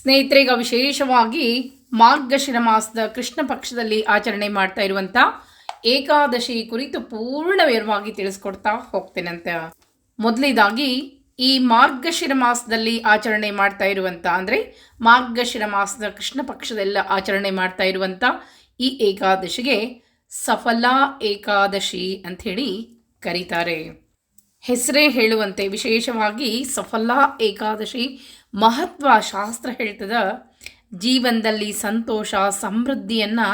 ಸ್ನೇಹಿತರೆ, ಈಗ ವಿಶೇಷವಾಗಿ ಮಾರ್ಗಶಿರ ಮಾಸದ ಕೃಷ್ಣ ಪಕ್ಷದಲ್ಲಿ ಆಚರಣೆ ಮಾಡ್ತಾ ಇರುವಂಥ ಏಕಾದಶಿ ಕುರಿತು ಪೂರ್ಣ ವಿವರವಾಗಿ ತಿಳಿಸ್ಕೊಡ್ತಾ ಹೋಗ್ತೇನಂತ. ಮೊದಲನೇದಾಗಿ ಈ ಮಾರ್ಗಶಿರ ಮಾಸದಲ್ಲಿ ಆಚರಣೆ ಮಾಡ್ತಾ ಇರುವಂಥ ಅಂದರೆ ಮಾರ್ಗಶಿರ ಮಾಸದ ಕೃಷ್ಣ ಪಕ್ಷದೆಲ್ಲ ಆಚರಣೆ ಮಾಡ್ತಾ ಇರುವಂಥ ಈ ಏಕಾದಶಿಗೆ ಸಫಲ ಏಕಾದಶಿ ಅಂಥೇಳಿ ಕರೀತಾರೆ. ಹೆಸರೇ ಹೇಳುವಂತೆ ವಿಶೇಷವಾಗಿ ಸಫಲ ಏಕಾದಶಿ ಮಹತ್ವ ಶಾಸ್ತ್ರ ಹೇಳ್ತದ. ಜೀವನದಲ್ಲಿ ಸಂತೋಷ ಸಮೃದ್ಧಿಯನ್ನು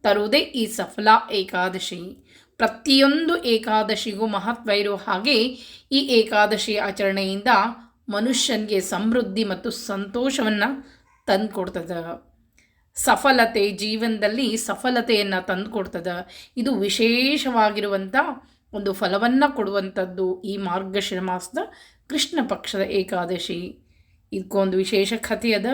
ತರುವುದೇ ಈ ಸಫಲ ಏಕಾದಶಿ. ಪ್ರತಿಯೊಂದು ಏಕಾದಶಿಗೂ ಮಹತ್ವ ಇರುವ ಹಾಗೆ ಈ ಏಕಾದಶಿ ಆಚರಣೆಯಿಂದ ಮನುಷ್ಯನಿಗೆ ಸಮೃದ್ಧಿ ಮತ್ತು ಸಂತೋಷವನ್ನು ತಂದುಕೊಡ್ತದೆ. ಸಫಲತೆ, ಜೀವನದಲ್ಲಿ ಸಫಲತೆಯನ್ನು ತಂದುಕೊಡ್ತದೆ. ಇದು ವಿಶೇಷವಾಗಿರುವಂಥ ಒಂದು ಫಲವನ್ನು ಕೊಡುವಂಥದ್ದು ಈ ಮಾರ್ಗಶಿರ ಮಾಸದ ಕೃಷ್ಣ ಪಕ್ಷದ ಏಕಾದಶಿ. ಇದಕ್ಕೊಂದು ವಿಶೇಷ ಕಥೆ ಅದ.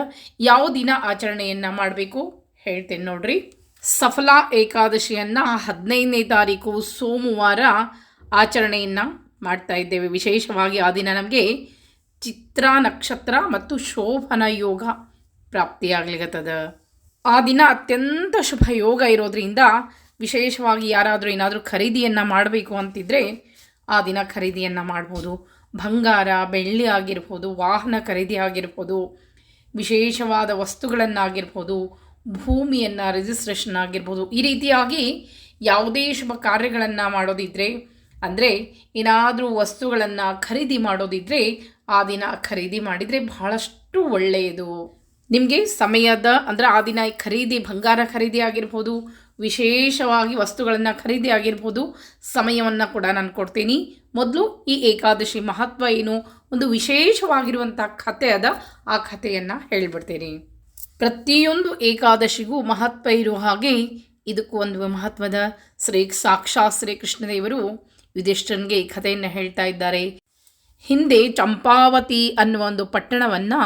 ಯಾವ ದಿನ ಆಚರಣೆಯನ್ನು ಮಾಡಬೇಕು ಹೇಳ್ತೇನೆ ನೋಡ್ರಿ. ಸಫಲ ಏಕಾದಶಿಯನ್ನು 15ನೇ ತಾರೀಕು ಸೋಮವಾರ ಆಚರಣೆಯನ್ನು ಮಾಡ್ತಾ ಇದ್ದೇವೆ. ವಿಶೇಷವಾಗಿ ಆ ದಿನ ನಮಗೆ ಚಿತ್ರ ನಕ್ಷತ್ರ ಮತ್ತು ಶೋಭನ ಯೋಗ ಪ್ರಾಪ್ತಿಯಾಗ್ಲಿಕ್ಕತ್ತದ. ಆ ದಿನ ಅತ್ಯಂತ ಶುಭ ಯೋಗ ಇರೋದ್ರಿಂದ ವಿಶೇಷವಾಗಿ ಯಾರಾದರೂ ಏನಾದರೂ ಖರೀದಿಯನ್ನು ಮಾಡಬೇಕು ಅಂತಿದ್ರೆ ಆ ದಿನ ಖರೀದಿಯನ್ನು ಮಾಡ್ಬೋದು. ಬಂಗಾರ, ಬೆಳ್ಳಿ ಆಗಿರ್ಬೋದು, ವಾಹನ ಖರೀದಿ ಆಗಿರ್ಬೋದು, ವಿಶೇಷವಾದ ವಸ್ತುಗಳನ್ನಾಗಿರ್ಬೋದು, ಭೂಮಿಯನ್ನು ರಿಜಿಸ್ಟ್ರೇಷನ್ ಆಗಿರ್ಬೋದು, ಈ ರೀತಿಯಾಗಿ ಯಾವುದೇ ಶುಭ ಕಾರ್ಯಗಳನ್ನು ಮಾಡೋದಿದ್ದರೆ ಅಂದರೆ ಏನಾದರೂ ವಸ್ತುಗಳನ್ನು ಖರೀದಿ ಮಾಡೋದಿದ್ದರೆ ಆ ದಿನ ಖರೀದಿ ಮಾಡಿದರೆ ಬಹಳಷ್ಟು ಒಳ್ಳೆಯದು. ನಿಮಗೆ ಸಮಯದ ಅಂದರೆ ಆ ದಿನ ಖರೀದಿ, ಬಂಗಾರ ಖರೀದಿ ಆಗಿರ್ಬೋದು, ವಿಶೇಷವಾಗಿ ವಸ್ತುಗಳನ್ನು ಖರೀದಿ ಆಗಿರ್ಬೋದು, ಸಮಯವನ್ನು ಕೂಡ ನಾನು ಕೊಡ್ತೀನಿ. ಮೊದಲು ಈ ಏಕಾದಶಿ ಮಹತ್ವ ಏನು, ಒಂದು ವಿಶೇಷವಾಗಿರುವಂಥ ಕಥೆ ಅದ, ಆ ಕಥೆಯನ್ನು ಹೇಳಿಬಿಡ್ತೀನಿ. ಪ್ರತಿಯೊಂದು ಏಕಾದಶಿಗೂ ಮಹತ್ವ ಇರುವ ಹಾಗೆ ಇದಕ್ಕೂ ಒಂದು ಮಹತ್ವದ. ಸಾಕ್ಷಾತ್ ಶ್ರೀ ಕೃಷ್ಣದೇವರು ಯುಧಿಷ್ಠಿರನಿಗೆ ಈ ಕಥೆಯನ್ನು ಹೇಳ್ತಾ ಇದ್ದಾರೆ. ಹಿಂದೆ ಚಂಪಾವತಿ ಅನ್ನುವ ಒಂದು ಪಟ್ಟಣವನ್ನು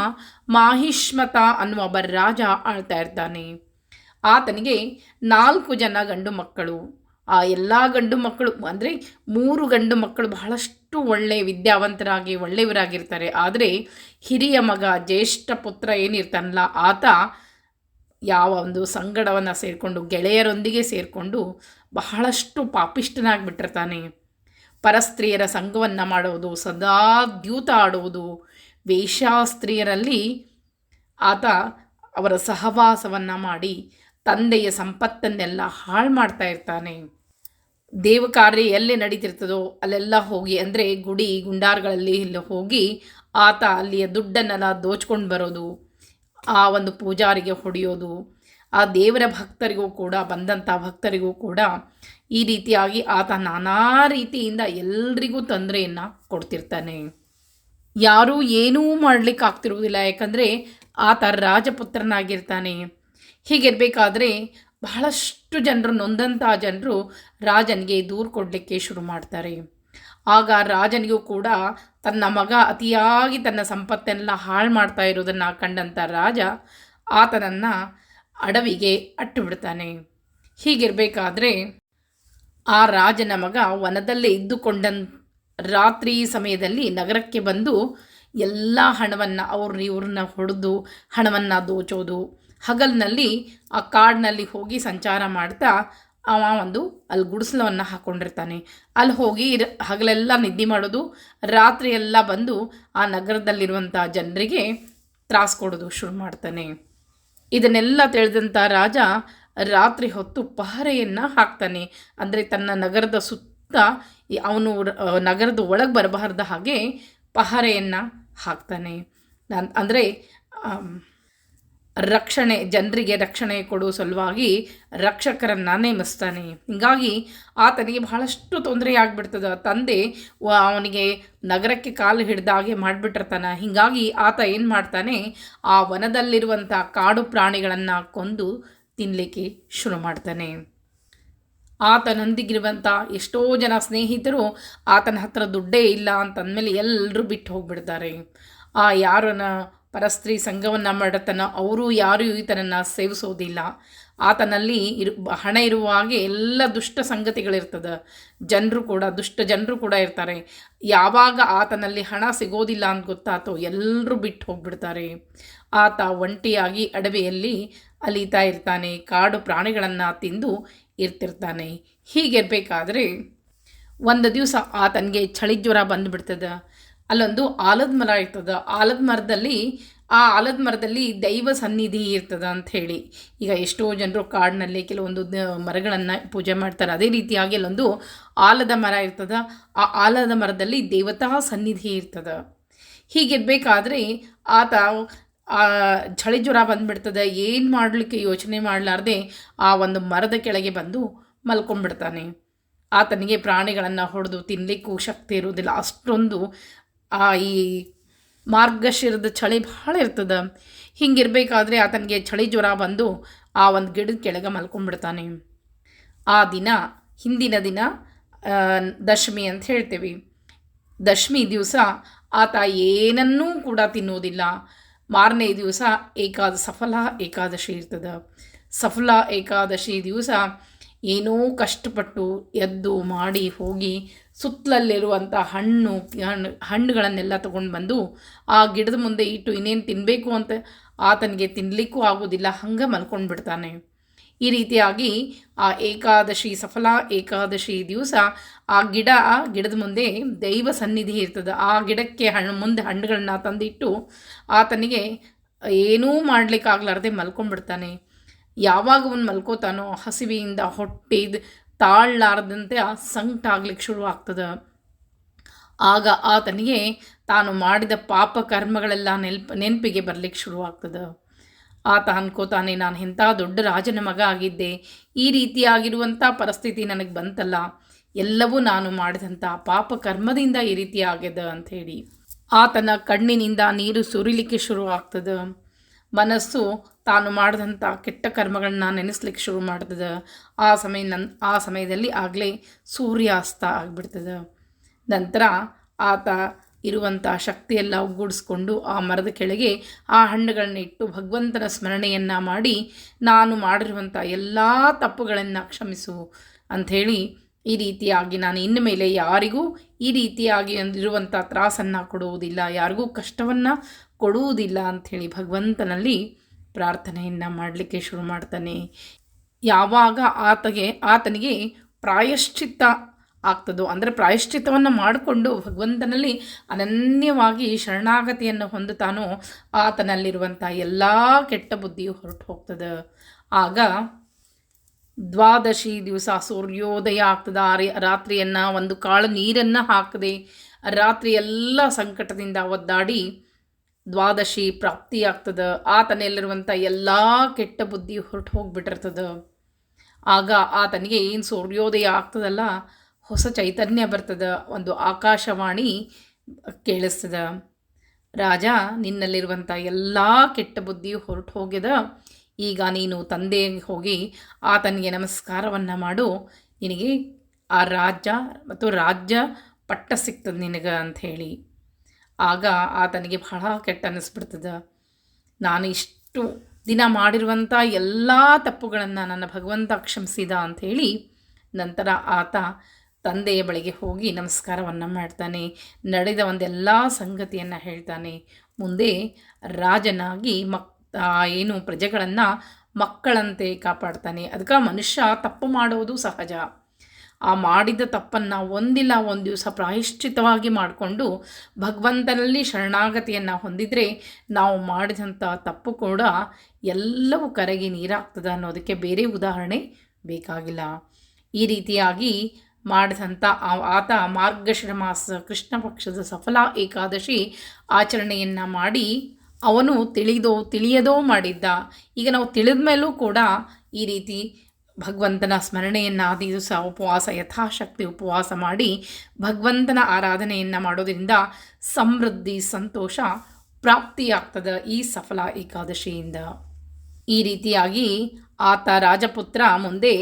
ಮಾಹಿಷ್ಮತ ಅನ್ನುವ ಒಬ್ಬ ರಾಜ ಆಳ್ತಾ ಇರ್ತಾನೆ. ಆತನಿಗೆ 4 ಜನ ಗಂಡು ಮಕ್ಕಳು. ಆ ಎಲ್ಲ ಗಂಡು ಮಕ್ಕಳು ಅಂದರೆ 3 ಗಂಡು ಮಕ್ಕಳು ಬಹಳಷ್ಟು ಒಳ್ಳೆಯ ವಿದ್ಯಾವಂತರಾಗಿ ಒಳ್ಳೆಯವರಾಗಿರ್ತಾರೆ. ಆದರೆ ಹಿರಿಯ ಮಗ, ಜ್ಯೇಷ್ಠ ಪುತ್ರ ಏನಿರ್ತಾನಲ್ಲ, ಆತ ಯಾವ ಒಂದು ಸಂಗಡವನ್ನು ಸೇರಿಕೊಂಡು, ಗೆಳೆಯರೊಂದಿಗೆ ಸೇರಿಕೊಂಡು ಬಹಳಷ್ಟು ಪಾಪಿಷ್ಟನಾಗಿಬಿಟ್ಟಿರ್ತಾನೆ. ಪರಸ್ತ್ರೀಯರ ಸಂಘವನ್ನು ಮಾಡೋದು, ಸದಾ ದ್ಯೂತ ಆಡುವುದು, ವೇಶ್ಯಾಸ್ತ್ರೀಯರಲ್ಲಿ ಆತ ಅವರ ಸಹವಾಸವನ್ನು ಮಾಡಿ ತಂದೆಯ ಸಂಪತ್ತನ್ನೆಲ್ಲ ಹಾಳು ಮಾಡ್ತಾ ಇರ್ತಾನೆ. ದೇವ ಕಾರ್ಯ ಎಲ್ಲೇ ನಡೀತಿರ್ತದೋ ಅಲ್ಲೆಲ್ಲ ಹೋಗಿ, ಅಂದರೆ ಗುಡಿ ಗುಂಡಾರ್ಗಳಲ್ಲಿ ಎಲ್ಲ ಹೋಗಿ ಆತ ಅಲ್ಲಿಯ ದುಡ್ಡನ್ನೆಲ್ಲ ದೋಚ್ಕೊಂಡು ಬರೋದು, ಆ ಒಂದು ಪೂಜಾರಿಗೆ ಹೊಡೆಯೋದು, ಆ ದೇವರ ಭಕ್ತರಿಗೂ ಕೂಡ, ಬಂದಂಥ ಭಕ್ತರಿಗೂ ಕೂಡ ಈ ರೀತಿಯಾಗಿ ಆತ ನಾನಾ ರೀತಿಯಿಂದ ಎಲ್ರಿಗೂ ತೊಂದರೆಯನ್ನು ಕೊಡ್ತಿರ್ತಾನೆ. ಯಾರೂ ಏನೂ ಮಾಡಲಿಕ್ಕೆ ಆಗ್ತಿರುವುದಿಲ್ಲ, ಯಾಕಂದರೆ ಆತ ರಾಜಪುತ್ರನಾಗಿರ್ತಾನೆ. ಹೀಗಿರಬೇಕಾದ್ರೆ ಬಹಳಷ್ಟು ಜನರು, ನೊಂದಂಥ ಜನರು ರಾಜನಿಗೆ ದೂರು ಕೊಡಲಿಕ್ಕೆ ಶುರು ಮಾಡ್ತಾರೆ. ಆಗ ರಾಜನಿಗೂ ಕೂಡ ತನ್ನ ಮಗ ಅತಿಯಾಗಿ ತನ್ನ ಸಂಪತ್ತೆಲ್ಲ ಹಾಳು ಮಾಡ್ತಾ ಇರೋದನ್ನು ಕಂಡಂಥ ರಾಜ ಆತನನ್ನು ಅಡವಿಗೆ ಅಟ್ಟು ಬಿಡ್ತಾನೆ. ಹೀಗಿರಬೇಕಾದ್ರೆ ಆ ರಾಜನ ಮಗ ವನದಲ್ಲೇ ಇದ್ದುಕೊಂಡ ರಾತ್ರಿ ಸಮಯದಲ್ಲಿ ನಗರಕ್ಕೆ ಬಂದು ಎಲ್ಲ ಹಣವನ್ನು ಇವ್ರನ್ನ ಹೊಡೆದು ಹಣವನ್ನು ದೋಚೋದು, ಹಗಲಿನಲ್ಲಿ ಆ ಕಾಡಿನಲ್ಲಿ ಹೋಗಿ ಸಂಚಾರ ಮಾಡ್ತಾ ಅವ ಅಲ್ಲಿ ಗುಡಿಸಲವನ್ನು ಹಾಕ್ಕೊಂಡಿರ್ತಾನೆ. ಅಲ್ಲಿ ಹೋಗಿ ಹಗಲೆಲ್ಲ ನಿದ್ದೆ ಮಾಡೋದು, ರಾತ್ರಿ ಎಲ್ಲ ಬಂದು ಆ ನಗರದಲ್ಲಿರುವಂಥ ಜನರಿಗೆ ತ್ರಾಸು ಕೊಡೋದು ಶುರು ಮಾಡ್ತಾನೆ. ಇದನ್ನೆಲ್ಲ ತಿಳಿದಂಥ ರಾಜ ರಾತ್ರಿ ಹೊತ್ತು ಪಹರೆಯನ್ನು ಹಾಕ್ತಾನೆ. ಅಂದರೆ ತನ್ನ ನಗರದ ಸುತ್ತ ಅವನು ನಗರದ ಒಳಗೆ ಬರಬಾರ್ದ ಹಾಗೆ ಪಹರೆಯನ್ನು ಹಾಕ್ತಾನೆ. ಅಂದರೆ ಜನರಿಗೆ ರಕ್ಷಣೆ ಕೊಡುವ ಸಲುವಾಗಿ ರಕ್ಷಕರನ್ನು ನೇಮಿಸ್ತಾನೆ. ಹೀಗಾಗಿ ಆತನಿಗೆ ಬಹಳಷ್ಟು ತೊಂದರೆ ಆಗಿಬಿಡ್ತದೆ. ತಂದೆ ಅವನಿಗೆ ನಗರಕ್ಕೆ ಕಾಲು ಹಿಡ್ದಾಗೆ ಮಾಡಿಬಿಟ್ಟಿರ್ತಾನೆ. ಹೀಗಾಗಿ ಆತ ಏನು ಮಾಡ್ತಾನೆ, ಆ ವನದಲ್ಲಿರುವಂಥ ಕಾಡು ಪ್ರಾಣಿಗಳನ್ನು ಕೊಂದು ತಿನ್ನಲಿಕ್ಕೆ ಶುರು ಮಾಡ್ತಾನೆ. ಆತನೊಂದಿಗಿರುವಂಥ ಎಷ್ಟೋ ಜನ ಸ್ನೇಹಿತರು ಆತನ ಹತ್ರ ದುಡ್ಡೇ ಇಲ್ಲ ಅಂತಂದಮೇಲೆ ಎಲ್ಲರೂ ಬಿಟ್ಟು ಹೋಗಿಬಿಡ್ತಾರೆ. ಯಾರನ್ನ ಪರಸ್ತ್ರೀ ಸಂಘವನ್ನು ಮಾಡತನ ಅವರು ಯಾರೂ ಈತನನ್ನು ಸೇವಿಸೋದಿಲ್ಲ. ಆತನಲ್ಲಿ ಹಣ ಇರುವ ಹಾಗೆ ಎಲ್ಲ ದುಷ್ಟ ಸಂಗತಿಗಳಿರ್ತದೆ. ದುಷ್ಟ ಜನರು ಕೂಡ ಇರ್ತಾರೆ. ಯಾವಾಗ ಆತನಲ್ಲಿ ಹಣ ಸಿಗೋದಿಲ್ಲ ಅಂತ ಗೊತ್ತಾತೋ ಎಲ್ಲರೂ ಬಿಟ್ಟು ಹೋಗ್ಬಿಡ್ತಾರೆ. ಆತ ಒಂಟಿಯಾಗಿ ಅಡವಿಯಲ್ಲಿ ಅಲೀತಾ ಇರ್ತಾನೆ, ಕಾಡು ಪ್ರಾಣಿಗಳನ್ನು ತಿಂದು ಇರ್ತಿರ್ತಾನೆ. ಹೀಗಿರಬೇಕಾದ್ರೆ ಒಂದು ದಿವಸ ಆತನಿಗೆ ಚಳಿ ಜ್ವರ ಬಂದುಬಿಡ್ತದೆ. ಅಲ್ಲೊಂದು ಆಲದ ಮರ ಇರ್ತದೆ. ಆಲದ ಮರದಲ್ಲಿ ದೈವ ಸನ್ನಿಧಿ ಇರ್ತದೆ ಅಂಥೇಳಿ. ಈಗ ಎಷ್ಟೋ ಜನರು ಕಾಡಿನಲ್ಲಿ ಕೆಲವೊಂದು ಮರಗಳನ್ನು ಪೂಜೆ ಮಾಡ್ತಾರೆ. ಅದೇ ರೀತಿಯಾಗಿ ಅಲ್ಲೊಂದು ಆಲದ ಮರ ಇರ್ತದೆ. ಆ ಆಲದ ಮರದಲ್ಲಿ ದೇವತಾ ಸನ್ನಿಧಿ ಇರ್ತದೆ. ಹೀಗಿರಬೇಕಾದ್ರೆ ಆತ ಚಳಿ ಜ್ವರ ಬಂದುಬಿಡ್ತದೆ. ಏನು ಮಾಡಲಿಕ್ಕೆ ಯೋಚನೆ ಮಾಡಲಾರ್ದೆ ಆ ಒಂದು ಮರದ ಕೆಳಗೆ ಬಂದು ಮಲ್ಕೊಂಡ್ಬಿಡ್ತಾನೆ. ಆತನಿಗೆ ಪ್ರಾಣಿಗಳನ್ನು ಹೊಡೆದು ತಿನ್ನಲಿಕ್ಕೂ ಶಕ್ತಿ ಇರುವುದಿಲ್ಲ. ಅಷ್ಟೊಂದು ಈ ಮಾರ್ಗಶಿರದ ಚಳಿ ಭಾಳ ಇರ್ತದೆ. ಹಿಂಗಿರಬೇಕಾದ್ರೆ ಆತನಿಗೆ ಚಳಿ ಜ್ವರ ಬಂದು ಆ ಒಂದು ಗಿಡದ ಕೆಳಗೆ ಮಲ್ಕೊಂಡ್ಬಿಡ್ತಾನೆ. ಆ ದಿನ ಹಿಂದಿನ ದಿನ ದಶಮಿ ಅಂತ ಹೇಳ್ತೇವೆ. ದಶಮಿ ದಿವಸ ಆತ ಏನನ್ನೂ ಕೂಡ ತಿನ್ನುವುದಿಲ್ಲ. ಮಾರನೇ ದಿವಸ ಸಫಲ ಏಕಾದಶಿ ಇರ್ತದೆ. ಸಫಲ ಏಕಾದಶಿ ದಿವಸ ಏನೋ ಕಷ್ಟಪಟ್ಟು ಎದ್ದು ಮಾಡಿ ಹೋಗಿ ಸುತ್ತಲಲ್ಲಿರುವಂಥ ಹಣ್ಣುಗಳನ್ನೆಲ್ಲ ತೊಗೊಂಡು ಬಂದು ಆ ಗಿಡದ ಮುಂದೆ ಇಟ್ಟು ಇನ್ನೇನು ತಿನ್ನಬೇಕು ಅಂತ ಆತನಿಗೆ ತಿನ್ನಲಿಕ್ಕೂ ಆಗೋದಿಲ್ಲ. ಹಂಗೆ ಮಲ್ಕೊಂಡು ಬಿಡ್ತಾನೆ. ಈ ರೀತಿಯಾಗಿ ಆ ಸಫಲ ಏಕಾದಶಿ ದಿವಸ ಆ ಗಿಡದ ಮುಂದೆ ದೈವ ಸನ್ನಿಧಿ ಇರ್ತದೆ. ಆ ಗಿಡಕ್ಕೆ ಮುಂದೆ ಹಣ್ಣುಗಳನ್ನ ತಂದಿಟ್ಟು ಆತನಿಗೆ ಏನೂ ಮಾಡಲಿಕ್ಕಾಗಲಾರ್ದೆ ಮಲ್ಕೊಂಡ್ಬಿಡ್ತಾನೆ. ಯಾವಾಗ ಅವನು ಮಲ್ಕೋತಾನೋ ಹಸಿವೆಯಿಂದ ಹೊಟ್ಟೆದು ತಾಳಲಾರ್ದಂತೆ ಆ ಸಂಕಟ ಆಗ್ಲಿಕ್ಕೆ ಶುರು ಆಗ್ತದೆ. ಆಗ ಆತನಿಗೆ ತಾನು ಮಾಡಿದ ಪಾಪ ಕರ್ಮಗಳೆಲ್ಲ ನೆನಪಿಗೆ ಬರಲಿಕ್ಕೆ ಶುರು ಆಗ್ತದೆ. ಆತ ಅನ್ಕೋತಾನೆ, ನಾನು ಎಂಥ ದೊಡ್ಡ ರಾಜನ ಮಗ ಆಗಿದ್ದೆ, ಈ ರೀತಿಯಾಗಿರುವಂಥ ಪರಿಸ್ಥಿತಿ ನನಗೆ ಬಂತಲ್ಲ, ಎಲ್ಲವೂ ನಾನು ಮಾಡಿದಂಥ ಪಾಪ ಕರ್ಮದಿಂದ ಈ ರೀತಿ ಆಗ್ಯದ ಅಂಥೇಳಿ ಆತನ ಕಣ್ಣಿನಿಂದ ನೀರು ಸುರಿಲಿಕ್ಕೆ ಶುರು ಆಗ್ತದೆ. ಮನಸ್ಸು ತಾನು ಮಾಡಿದಂಥ ಕೆಟ್ಟ ಕರ್ಮಗಳನ್ನ ನೆನೆಸ್ಲಿಕ್ಕೆ ಶುರು ಮಾಡ್ತದೆ. ಆ ಸಮಯದಲ್ಲಿ ಆಗಲೇ ಸೂರ್ಯಾಸ್ತ ಆಗಿಬಿಡ್ತದೆ. ನಂತರ ಆತ ಇರುವಂಥ ಶಕ್ತಿಯೆಲ್ಲ ಒಗ್ಗೂಡಿಸ್ಕೊಂಡು ಆ ಮರದ ಕೆಳಗೆ ಆ ಹಣ್ಣುಗಳನ್ನ ಇಟ್ಟು ಭಗವಂತನ ಸ್ಮರಣೆಯನ್ನು ಮಾಡಿ, ನಾನು ಮಾಡಿರುವಂಥ ಎಲ್ಲ ತಪ್ಪುಗಳನ್ನು ಕ್ಷಮಿಸು ಅಂಥೇಳಿ, ಈ ರೀತಿಯಾಗಿ ನಾನು ಇನ್ನು ಮೇಲೆ ಯಾರಿಗೂ ಈ ರೀತಿಯಾಗಿ ಇರುವಂಥ ತ್ರಾಸನ್ನು ಕೊಡುವುದಿಲ್ಲ, ಯಾರಿಗೂ ಕಷ್ಟವನ್ನು ಕೊಡುವುದಿಲ್ಲ ಅಂಥೇಳಿ ಭಗವಂತನಲ್ಲಿ ಪ್ರಾರ್ಥನೆಯನ್ನು ಮಾಡಲಿಕ್ಕೆ ಶುರು ಮಾಡ್ತಾನೆ. ಯಾವಾಗ ಆತನಿಗೆ ಪ್ರಾಯಶ್ಚಿತ್ತ ಆಗ್ತದೋ, ಅಂದರೆ ಪ್ರಾಯಶ್ಚಿತ್ತವನ್ನು ಮಾಡಿಕೊಂಡು ಭಗವಂತನಲ್ಲಿ ಅನನ್ಯವಾಗಿ ಶರಣಾಗತಿಯನ್ನು ಹೊಂದುತ್ತಾನೋ, ಆತನಲ್ಲಿರುವಂಥ ಎಲ್ಲ ಕೆಟ್ಟ ಬುದ್ಧಿಯು ಹೊರಟು ಹೋಗ್ತದೆ. ಆಗ ದ್ವಾದಶಿ ದಿವಸ ಸೂರ್ಯೋದಯ ಆಗ್ತದೆ. ರಾತ್ರಿಯನ್ನು ಒಂದು ಕಾಳು ನೀರನ್ನು ಹಾಕದೆ ರಾತ್ರಿ ಎಲ್ಲ ಸಂಕಟದಿಂದ ಒದ್ದಾಡಿ ದ್ವಾದಶಿ ಪ್ರಾಪ್ತಿಯಾಗ್ತದೆ. ಆತನಲ್ಲಿರುವಂಥ ಎಲ್ಲ ಕೆಟ್ಟ ಬುದ್ಧಿ ಹೊರಟು ಹೋಗ್ಬಿಟ್ಟಿರ್ತದೆ. ಆಗ ಆತನಿಗೆ ಏನು ಸೂರ್ಯೋದಯ ಆಗ್ತದಲ್ಲ, ಹೊಸ ಚೈತನ್ಯ ಬರ್ತದೆ. ಒಂದು ಆಕಾಶವಾಣಿ ಕೇಳಿಸ್ತದೆ, ರಾಜ, ನಿನ್ನಲ್ಲಿರುವಂಥ ಎಲ್ಲ ಕೆಟ್ಟ ಬುದ್ಧಿಯು ಹೊರಟು ಹೋಗ್ಯದ. ಈಗ ನೀನು ತಂದೆಗೆ ಹೋಗಿ ಆತನಿಗೆ ನಮಸ್ಕಾರವನ್ನು ಮಾಡು, ನಿನಗೆ ಆ ರಾಜ್ಯ ಪಟ್ಟ ಸಿಗ್ತದೆ ನಿನಗೆ ಅಂಥೇಳಿ. ಆಗ ಆತನಿಗೆ ಬಹಳ ಕೆಟ್ಟ ಅನ್ನಿಸ್ಬಿಡ್ತದೆ. ನಾನು ಇಷ್ಟು ದಿನ ಮಾಡಿರುವಂಥ ಎಲ್ಲ ತಪ್ಪುಗಳನ್ನು ನನ್ನ ಭಗವಂತ ಕ್ಷಮಿಸಿದ ಅಂಥೇಳಿ ನಂತರ ಆತ ತಂದೆಯ ಬಳಿಗೆ ಹೋಗಿ ನಮಸ್ಕಾರವನ್ನು ಮಾಡ್ತಾನೆ. ನಡೆದ ಒಂದೆಲ್ಲ ಸಂಗತಿಯನ್ನು ಹೇಳ್ತಾನೆ. ಮುಂದೆ ರಾಜನಾಗಿ ಪ್ರಜೆಗಳನ್ನು ಮಕ್ಕಳಂತೆ ಕಾಪಾಡ್ತಾನೆ. ಅದಕ್ಕೆ ಮನುಷ್ಯ ತಪ್ಪು ಮಾಡೋದು ಸಹಜ. ಆ ಮಾಡಿದ ತಪ್ಪನ್ನು ಒಂದಿಲ್ಲ ಒಂದು ದಿವಸ ಪ್ರಾಯಶ್ಚಿತವಾಗಿ ಮಾಡಿಕೊಂಡು ಭಗವಂತನಲ್ಲಿ ಶರಣಾಗತಿಯನ್ನು ಹೊಂದಿದರೆ ನಾವು ಮಾಡಿದಂಥ ತಪ್ಪು ಕೂಡ ಎಲ್ಲವೂ ಕರಗಿ ನೀರಾಗ್ತದೆ ಅನ್ನೋದಕ್ಕೆ ಬೇರೆ ಉದಾಹರಣೆ ಬೇಕಾಗಿಲ್ಲ. ಈ ರೀತಿಯಾಗಿ ಮಾಡಿದಂಥ ಆತ ಮಾರ್ಗಶಿರ ಮಾಸ ಕೃಷ್ಣ ಪಕ್ಷದ ಸಫಲ ಏಕಾದಶಿ ಆಚರಣೆಯನ್ನು ಮಾಡಿ ಅವನು ತಿಳಿಯದೋ ಮಾಡಿದ್ದ. ಈಗ ನಾವು ತಿಳಿದ ಮೇಲೂ ಕೂಡ ಈ ರೀತಿ ಭಗವಂತನ ಸ್ಮರಣೆಯನ್ನು ದಿವಸ ಉಪವಾಸ ಯಥಾಶಕ್ತಿ ಉಪವಾಸ ಮಾಡಿ ಭಗವಂತನ ಆರಾಧನೆಯನ್ನು ಮಾಡೋದರಿಂದ ಸಮೃದ್ಧಿ ಸಂತೋಷ ಪ್ರಾಪ್ತಿಯಾಗ್ತದೆ ಈ ಸಫಲ ಏಕಾದಶಿಯಿಂದ. ಈ ರೀತಿಯಾಗಿ ಆತ ರಾಜಪುತ್ರ ಮುಂದೆ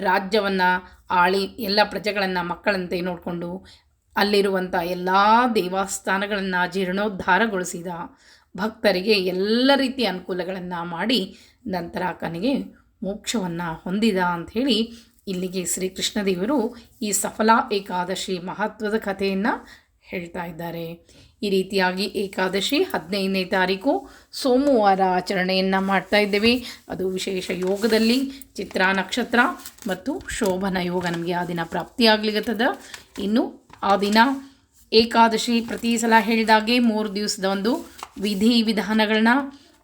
ರಾಜ್ಯವನ್ನು ಆಳಿ ಎಲ್ಲ ಪ್ರಜೆಗಳನ್ನು ಮಕ್ಕಳಂತೆ ನೋಡಿಕೊಂಡು ಅಲ್ಲಿರುವಂಥ ಎಲ್ಲ ದೇವಸ್ಥಾನಗಳನ್ನು ಜೀರ್ಣೋದ್ಧಾರಗೊಳಿಸಿದ. ಭಕ್ತರಿಗೆ ಎಲ್ಲ ರೀತಿಯ ಅನುಕೂಲಗಳನ್ನು ಮಾಡಿ ನಂತರ ಆತನಿಗೆ ಮೋಕ್ಷವನ್ನು ಹೊಂದಿದ ಅಂಥೇಳಿ ಇಲ್ಲಿಗೆ ಶ್ರೀಕೃಷ್ಣದೇವರು ಈ ಸಫಲ ಏಕಾದಶಿ ಮಹತ್ವದ ಕಥೆಯನ್ನು ಹೇಳ್ತಾ ಇದ್ದಾರೆ. ಈ ರೀತಿಯಾಗಿ ಏಕಾದಶಿ 15ನೇ ತಾರೀಕು ಸೋಮವಾರ ಆಚರಣೆಯನ್ನು ಮಾಡ್ತಾ ಇದ್ದೇವೆ. ಅದು ವಿಶೇಷ ಯೋಗದಲ್ಲಿ ಚಿತ್ರಾ ನಕ್ಷತ್ರ ಮತ್ತು ಶೋಭನ ಯೋಗ ನಮಗೆ ಆ ದಿನ ಪ್ರಾಪ್ತಿಯಾಗ್ಲಿಕ್ಕತ್ತದ. ಇನ್ನು ಆ ದಿನ ಏಕಾದಶಿ ಪ್ರತಿ ಸಲ ಹೇಳಿದಾಗೆ 3 ದಿವಸದ ಒಂದು ವಿಧಿ ವಿಧಾನಗಳನ್ನ,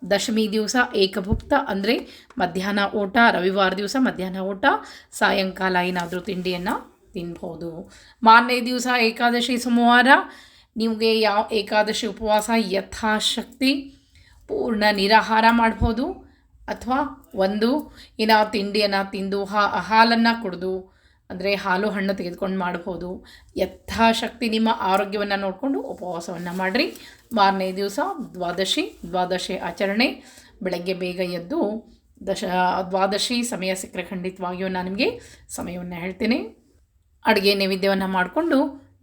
ದಶಮಿ ದಿವಸ ಏಕಭುಕ್ತ ಅಂದರೆ ಮಧ್ಯಾಹ್ನ ಊಟ, ರವಿವಾರ ದಿವಸ ಮಧ್ಯಾಹ್ನ ಊಟ, ಸಾಯಂಕಾಲ ಏನಾದರೂ ತಿಂಡಿಯನ್ನು ತಿನ್ಬೋದು. ಮಾರನೇ ದಿವಸ ಏಕಾದಶಿ ಸೋಮವಾರ ನಿಮಗೆ ಯಾವ ಏಕಾದಶಿ ಉಪವಾಸ ಯಥಾಶಕ್ತಿ ಪೂರ್ಣ ನಿರಾಹಾರ ಮಾಡ್ಬೋದು, ಅಥವಾ ಒಂದು ತಿಂಡಿಯನ್ನು ತಿಂದು ಹಾಲನ್ನು ಕುಡಿದು ಅಂದರೆ ಹಾಲು ಹಣ್ಣು ತೆಗೆದುಕೊಂಡು ಮಾಡ್ಬೋದು. ಯಥಾಶಕ್ತಿ ನಿಮ್ಮ ಆರೋಗ್ಯವನ್ನು ನೋಡಿಕೊಂಡು ಉಪವಾಸವನ್ನು ಮಾಡಿರಿ. ಮಾರನೇ ದಿವಸ ದ್ವಾದಶಿ ಆಚರಣೆ. ಬೆಳಗ್ಗೆ ಬೇಗ ಎದ್ದು ದ್ವಾದಶಿ ಸಮಯ ಸಿಕ್ಕರೆ ಖಂಡಿತವಾಗಿಯೂ ನಾನು ನಿಮಗೆ ಸಮಯವನ್ನು ಹೇಳ್ತೇನೆ. ಅಡುಗೆ ನೈವೇದ್ಯವನ್ನು ಮಾಡಿಕೊಂಡು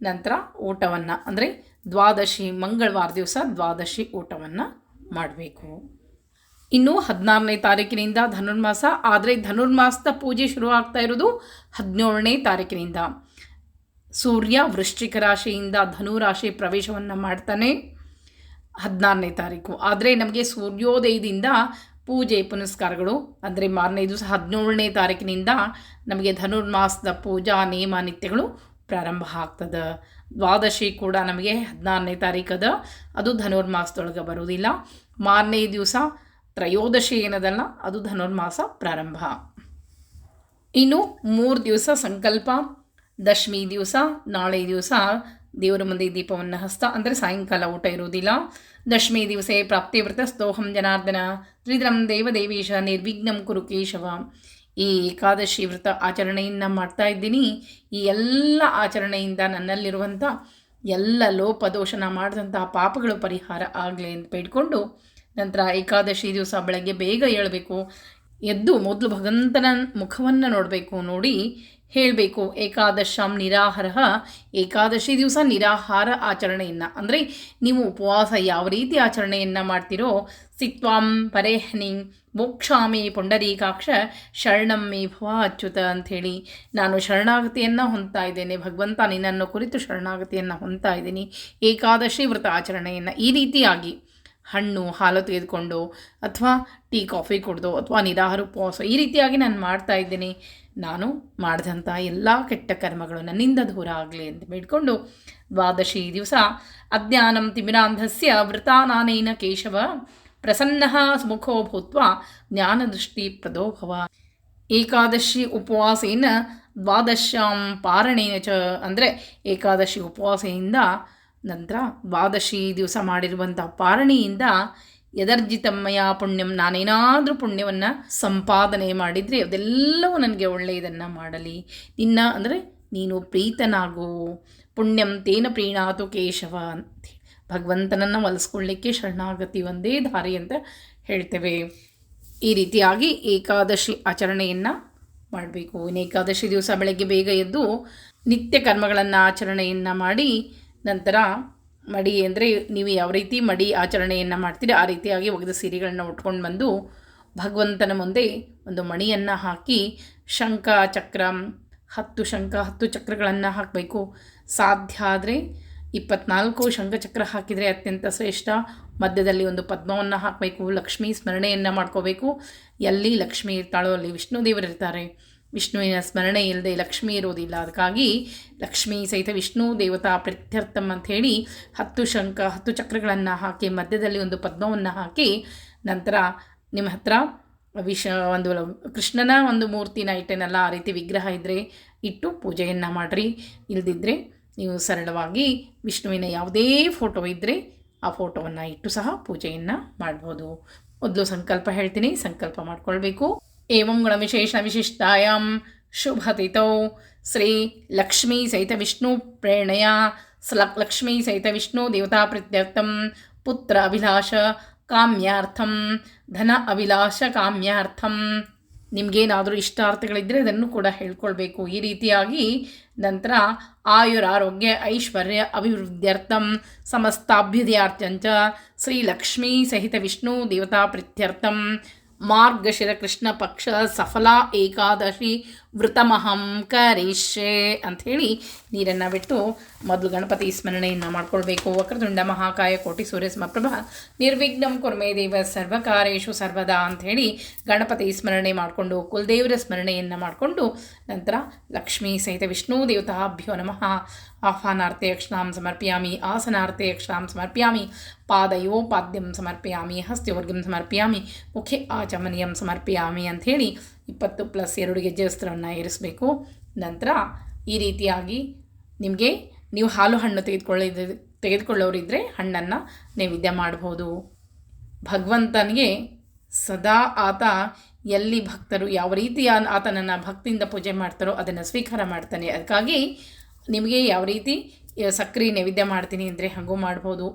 ನಂತರ ಊಟವನ್ನು ಅಂದರೆ ದ್ವಾದಶಿ ಮಂಗಳವಾರ ದಿವಸ ದ್ವಾದಶಿ ಊಟವನ್ನು ಮಾಡಬೇಕು. ಇನ್ನು 16ನೇ ತಾರೀಕಿನಿಂದ ಧನುರ್ಮಾಸ, ಆದರೆ ಧನುರ್ಮಾಸದ ಪೂಜೆ ಶುರುವಾಗ್ತಾ ಇರೋದು 17ನೇ ತಾರೀಕಿನಿಂದ. ಸೂರ್ಯ ವೃಶ್ಚಿಕ ರಾಶಿಯಿಂದ ಧನುರಾಶಿ ಪ್ರವೇಶವನ್ನು ಮಾಡ್ತಾನೆ 16ನೇ ತಾರೀಕು. ಆದರೆ ನಮಗೆ ಸೂರ್ಯೋದಯದಿಂದ ಪೂಜೆ ಪುನಸ್ಕಾರಗಳು ಅಂದರೆ ಮಾರನೇ ದಿವಸ 17ನೇ ತಾರೀಕಿನಿಂದ ನಮಗೆ ಧನುರ್ಮಾಸದ ಪೂಜಾ ನಿಯಮ ನಿತ್ಯಗಳು ಪ್ರಾರಂಭ ಆಗ್ತದೆ. ದ್ವಾದಶಿ ಕೂಡ ನಮಗೆ 16ನೇ ತಾರೀಕದ, ಅದು ಧನುರ್ಮಾಸದೊಳಗೆ ಬರುವುದಿಲ್ಲ. ಮಾರನೇ ದಿವಸ ತ್ರಯೋದಶಿ ಏನದಲ್ಲ, ಅದು ಧನುರ್ಮಾಸ ಪ್ರಾರಂಭ. ಇನ್ನು 3 ದಿವಸ ಸಂಕಲ್ಪ. ದಶಮಿ ದಿವಸ ನಾಳೆ ದಿವಸ ದೇವರ ಮುಂದೆ ದೀಪವನ್ನು ಹಸ್ತ ಅಂದರೆ ಸಾಯಂಕಾಲ ಊಟ ಇರುವುದಿಲ್ಲ. ದಶಮಿ ದಿವಸ ಪ್ರಾಪ್ತಿವ್ರತ ಸ್ತೋಹಂ ಜನಾರ್ದನ ತ್ರಿದ್ರಂ ದೇವದೇವೇಶ ನಿರ್ವಿಘ್ನಂ ಕುರು ಕೇಶವ. ಈ ಏಕಾದಶಿ ವ್ರತ ಆಚರಣೆಯನ್ನು ಮಾಡ್ತಾ ಇದ್ದೀನಿ. ಈ ಎಲ್ಲ ಆಚರಣೆಯಿಂದ ನನ್ನಲ್ಲಿರುವಂಥ ಎಲ್ಲ ಲೋಪದೋಷನ ಮಾಡಿದಂತಹ ಪಾಪಗಳು ಪರಿಹಾರ ಆಗಲಿ ಅಂತ ಬೇಡ್ಕೊಂಡು ನಂತರ ಏಕಾದಶಿ ದಿವಸ ಬೆಳಗ್ಗೆ ಬೇಗ ಏಳಬೇಕು. ಎದ್ದು ಮೊದಲು ಭಗವಂತನ ಮುಖವನ್ನು ನೋಡಬೇಕು, ನೋಡಿ ಹೇಳಬೇಕು ಏಕಾದಶಾಂ ನಿರಾಹಾರ. ಏಕಾದಶಿ ದಿವಸ ನಿರಾಹಾರ ಆಚರಣೆಯನ್ನು ಅಂದರೆ ನೀವು ಉಪವಾಸ ಯಾವ ರೀತಿ ಆಚರಣೆಯನ್ನು ಮಾಡ್ತೀರೋ, ಸಿಕ್ವಾಂ ಪರೇಹ್ನಿ ಮೋಕ್ಷಾಮಿ ಪುಂಡರೀಕಾಕ್ಷ ಶರಣಂ ಮೇ ಭವ ಅಚ್ಯುತ ಅಂಥೇಳಿ ನಾನು ಶರಣಾಗತಿಯನ್ನು ಹೊಂದ್ತಾ ಇದ್ದೇನೆ ಭಗವಂತ, ನಿನ್ನನ್ನು ಕುರಿತು ಶರಣಾಗತಿಯನ್ನು ಹೊಂದ್ತಾ ಇದ್ದೀನಿ. ಏಕಾದಶಿ ವ್ರತ ಆಚರಣೆಯನ್ನು ಈ ರೀತಿಯಾಗಿ ಹಣ್ಣು ಹಾಲು ತೆಗೆದುಕೊಂಡು ಅಥವಾ ಟೀ ಕಾಫಿ ಕುಡಿದು ಅಥವಾ ನಿರಾಹಾರ ಉಪವಾಸ ಈ ರೀತಿಯಾಗಿ ನಾನು ಮಾಡ್ತಾ ಇದ್ದೀನಿ. ನಾನು ಮಾಡಿದಂಥ ಎಲ್ಲ ಕೆಟ್ಟ ಕರ್ಮಗಳು ನನ್ನಿಂದ ದೂರ ಆಗಲಿ ಅಂತ ಬೇಡ್ಕೊಂಡು ದ್ವಾದಶಿ ದಿವಸ ಅಜ್ಞಾನಂ ತಿಮಿರಾಂಧಸ್ಯ ವೃತಾನಾನೇನ ಕೇಶವ ಪ್ರಸನ್ನ ಮುಖೋ ಭೂತ್ವ ಜ್ಞಾನದೃಷ್ಟಿ ಪ್ರದೋಭವ. ಏಕಾದಶಿ ಉಪವಾಸೇನ ದ್ವಾದಶ್ಯಾಂ ಪಾರಣೇನ ಚ ಅಂದರೆ ಏಕಾದಶಿ ಉಪವಾಸೆಯಿಂದ ನಂತರ ದ್ವಾದಶಿ ದಿವಸ ಮಾಡಿರುವಂಥ ಪಾರಣೆಯಿಂದ ಯದರ್ಜಿತಮ್ಮಯ ಪುಣ್ಯಂ, ನಾನೇನಾದರೂ ಪುಣ್ಯವನ್ನು ಸಂಪಾದನೆ ಮಾಡಿದರೆ ಅದೆಲ್ಲವೂ ನನಗೆ ಒಳ್ಳೆಯದನ್ನು ಮಾಡಲಿ. ನಿನ್ನ ಅಂದರೆ ನೀನು ಪ್ರೀತನಾಗು, ಪುಣ್ಯಂ ತೇನ ಪ್ರೀಣಾತು ಕೇಶವ ಅಂತ ಭಗವಂತನನ್ನು ಒಲಿಸ್ಕೊಳ್ಳಿಕ್ಕೆ ಶರಣಾಗತಿ ಒಂದೇ ದಾರಿ ಅಂತ ಹೇಳ್ತೇವೆ. ಈ ರೀತಿಯಾಗಿ ಏಕಾದಶಿ ಆಚರಣೆಯನ್ನು ಮಾಡಬೇಕು. ಇನ್ನು ಏಕಾದಶಿ ದಿವಸ ಬೆಳಗ್ಗೆ ಬೇಗ ಎದ್ದು ನಿತ್ಯ ಕರ್ಮಗಳನ್ನು ಆಚರಣೆಯನ್ನು ಮಾಡಿ ನಂತರ ಮಡಿ ಅಂದರೆ ನೀವು ಯಾವ ರೀತಿ ಮಡಿ ಆಚರಣೆಯನ್ನು ಮಾಡ್ತೀರಿ ಆ ರೀತಿಯಾಗಿ ಒಗೆದ ಸೀರೆಗಳನ್ನು ಉಟ್ಕೊಂಡು ಬಂದು ಭಗವಂತನ ಮುಂದೆ ಒಂದು ಮಣಿಯನ್ನು ಹಾಕಿ ಶಂಖ ಚಕ್ರ 10 ಚಕ್ರಗಳನ್ನು ಹಾಕಬೇಕು. ಸಾಧ್ಯ ಆದರೆ 24 ಶಂಖಚಕ್ರ ಹಾಕಿದರೆ ಅತ್ಯಂತ ಶ್ರೇಷ್ಠ. ಮಧ್ಯದಲ್ಲಿ ಒಂದು ಪದ್ಮವನ್ನು ಹಾಕಬೇಕು. ಲಕ್ಷ್ಮೀ ಸ್ಮರಣೆಯನ್ನು ಮಾಡ್ಕೋಬೇಕು. ಎಲ್ಲಿ ಲಕ್ಷ್ಮೀ ಇರ್ತಾಳೋ ಅಲ್ಲಿ ವಿಷ್ಣು ದೇವರಿರ್ತಾರೆ. ವಿಷ್ಣುವಿನ ಸ್ಮರಣೆ ಇಲ್ಲದೆ ಲಕ್ಷ್ಮೀ ಇರೋದಿಲ್ಲ. ಅದಕ್ಕಾಗಿ ಲಕ್ಷ್ಮೀ ಸಹಿತ ವಿಷ್ಣು ದೇವತಾ ಪ್ರೀತ್ಯರ್ಥಂ ಅಂಥೇಳಿ 10 ಚಕ್ರಗಳನ್ನು ಹಾಕಿ ಮಧ್ಯದಲ್ಲಿ ಒಂದು ಪದ್ಮವನ್ನು ಹಾಕಿ ನಂತರ ನಿಮ್ಮ ಹತ್ರ ಒಂದು ಕೃಷ್ಣನ ಒಂದು ಮೂರ್ತಿನ ಇಟ್ಟೇನಲ್ಲ ಆ ರೀತಿ ವಿಗ್ರಹ ಇದ್ದರೆ ಇಟ್ಟು ಪೂಜೆಯನ್ನು ಮಾಡಿರಿ. ಇಲ್ಲದಿದ್ದರೆ ನೀವು ಸರಳವಾಗಿ ವಿಷ್ಣುವಿನ ಯಾವುದೇ ಫೋಟೋ ಇದ್ದರೆ ಆ ಫೋಟೋವನ್ನು ಇಟ್ಟು ಸಹ ಪೂಜೆಯನ್ನು ಮಾಡ್ಬೋದು. ಮೊದಲು ಸಂಕಲ್ಪ ಹೇಳ್ತೀನಿ, ಸಂಕಲ್ಪ ಮಾಡ್ಕೊಳ್ಬೇಕು. ಏವಂ ಗುಣವಿಶೇಷ ವಿಶಿಷ್ಟಾಯಾಂ ಶುಭತಿಥೌ ಶ್ರೀ ಲಕ್ಷ್ಮೀ ಸಹಿತ ವಿಷ್ಣು ಪ್ರೇರಣೆಯ ಲಕ್ಷ್ಮೀ ಸಹಿತ ವಿಷ್ಣು ದೇವತಾ ಪ್ರೀತ್ಯರ್ಥಂ ಪುತ್ರ ಅಭಿಲಾಷ ಕಾಮ್ಯಾರ್ಥಂ ಧನ ಅಭಿಲಾಷ ಕಾಮ್ಯಾರ್ಥಂ. ನಿಮಗೇನಾದರೂ ಇಷ್ಟಾರ್ಥಗಳಿದ್ದರೆ ಅದನ್ನು ಕೂಡ ಹೇಳ್ಕೊಳ್ಬೇಕು. ಈ ರೀತಿಯಾಗಿ ನಂತರ ಆಯುರಾರೋಗ್ಯ ಐಶ್ವರ್ಯ ಅಭಿವೃದ್ಧ್ಯರ್ಥಂ ಸಮಸ್ತಾಭ್ಯುದಯಾರ್ಥಂಚ ಶ್ರೀ ಲಕ್ಷ್ಮೀ ಸಹಿತ ವಿಷ್ಣು ದೇವತಾ ಪ್ರೀತ್ಯರ್ಥಂ ಮಾರ್ಗಶಿರ ಕೃಷ್ಣ ಪಕ್ಷ ಸಫಲ ಏಕಾದಶಿ ವೃತಮಹಂ ಕರಿಷ್ಯೆ ಅಂಥೇಳಿ ನೀರನ್ನು ಬಿಟ್ಟು ಮೊದಲು ಗಣಪತಿ ಸ್ಮರಣೆಯನ್ನು ಮಾಡ್ಕೊಳ್ಬೇಕು. ವಕ್ರತುಂಡ ಮಹಾಕಾಯ ಕೋಟಿ ಸೂರ್ಯ ಸಮಪ್ರಭ ನಿರ್ವಿಘ್ನಂ ಕುರ್ಮೇ ದೇವ ಸರ್ವಕಾರೇಶು ಸರ್ವದಾ ಅಂಥೇಳಿ ಗಣಪತಿ ಸ್ಮರಣೆ ಮಾಡಿಕೊಂಡು ಕುಲದೇವರ ಸ್ಮರಣೆಯನ್ನು ಮಾಡಿಕೊಂಡು ನಂತರ ಲಕ್ಷ್ಮೀ ಸಹಿತ ವಿಷ್ಣು ದೇವತಾಭ್ಯೋ ನಮಃ ಆಹ್ವಾನಾರ್ಥೆ ಅಕ್ಷತಾಂ ಸಮರ್ಪಯಾಮಿ, ಆಸನಾರ್ಥೆ ಅಕ್ಷತಾಂ ಸಮರ್ಪಯಾಮಿ, ಪಾದಯೋ ಪಾದ್ಯಂ ಸಮರ್ಪಯಾಮಿ, ಹಸ್ತ್ಯೋರ್ಘ್ಯಂ ಸಮರ್ಪಯಾಮಿ, ಮುಖೆ ಆಚಮನೀಯಂ ಸಮರ್ಪಯಾಮಿ ಅಂಥೇಳಿ 20+2 ಗೆಜ್ಜೆ ವಸ್ತ್ರವನ್ನು ಏರಿಸಬೇಕು. ನಂತರ ಈ ರೀತಿಯಾಗಿ ನಿಮಗೆ ನೀವು ಹಾಲು ಹಣ್ಣು ತೆಗೆದುಕೊಳ್ಳೋರಿದ್ದರೆ ಹಣ್ಣನ್ನು ನೈವೇದ್ಯ ಮಾಡ್ಬೋದು. ಭಗವಂತನಿಗೆ ಸದಾ ಆತ ಎಲ್ಲಿ ಭಕ್ತರು ಯಾವ ರೀತಿಯ ಆತನನ್ನು ಭಕ್ತಿಯಿಂದ ಪೂಜೆ ಮಾಡ್ತಾರೋ ಅದನ್ನು ಸ್ವೀಕಾರ ಮಾಡ್ತಾನೆ. ಅದಕ್ಕಾಗಿ ನಿಮಗೆ ಯಾವ ರೀತಿ ಸಕ್ಕರೆ ನೈವೇದ್ಯ ಮಾಡ್ತೀನಿ ಅಂದರೆ ಹಾಗೂ ಮಾಡ್ಬೋದು,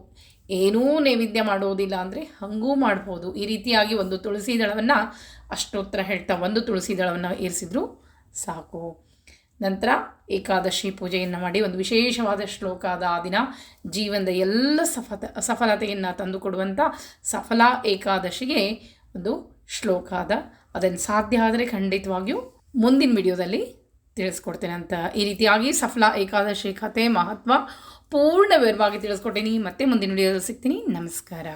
ಏನೂ ನೈವೇದ್ಯ ಮಾಡೋದಿಲ್ಲ ಅಂದರೆ ಹಾಗೂ ಮಾಡ್ಬೋದು. ಈ ರೀತಿಯಾಗಿ ಒಂದು ತುಳಸಿ ದಳವನ್ನು ಅಷ್ಟೋತ್ತರ ಹೇಳ್ತಾ ಒಂದು ತುಳಸಿ ದಳವನ್ನು ಏರಿಸಿದ್ರು ಸಾಕು. ನಂತರ ಏಕಾದಶಿ ಪೂಜೆಯನ್ನು ಮಾಡಿ ಒಂದು ವಿಶೇಷವಾದ ಶ್ಲೋಕದ ಆ ದಿನ ಜೀವನದ ಎಲ್ಲ ಸಫಲತೆಯನ್ನು ತಂದುಕೊಡುವಂಥ ಸಫಲ ಏಕಾದಶಿಗೆ ಒಂದು ಶ್ಲೋಕ ಅದ. ಅದನ್ನು ಸಾಧ್ಯ ಆದರೆ ಖಂಡಿತವಾಗಿಯೂ ಮುಂದಿನ ವಿಡಿಯೋದಲ್ಲಿ ತಿಳಿಸ್ಕೊಡ್ತೇನೆ ಅಂತ. ಈ ರೀತಿಯಾಗಿ ಸಫಲ ಏಕಾದಶಿ ಕಥೆ ಮಹತ್ವ ಪೂರ್ಣ ವಿವರವಾಗಿ ತಿಳಿಸ್ಕೊಡ್ತೀನಿ. ಮತ್ತೆ ಮುಂದಿನ ವಿಡಿಯೋದಲ್ಲಿ ಸಿಗ್ತೀನಿ. ನಮಸ್ಕಾರ.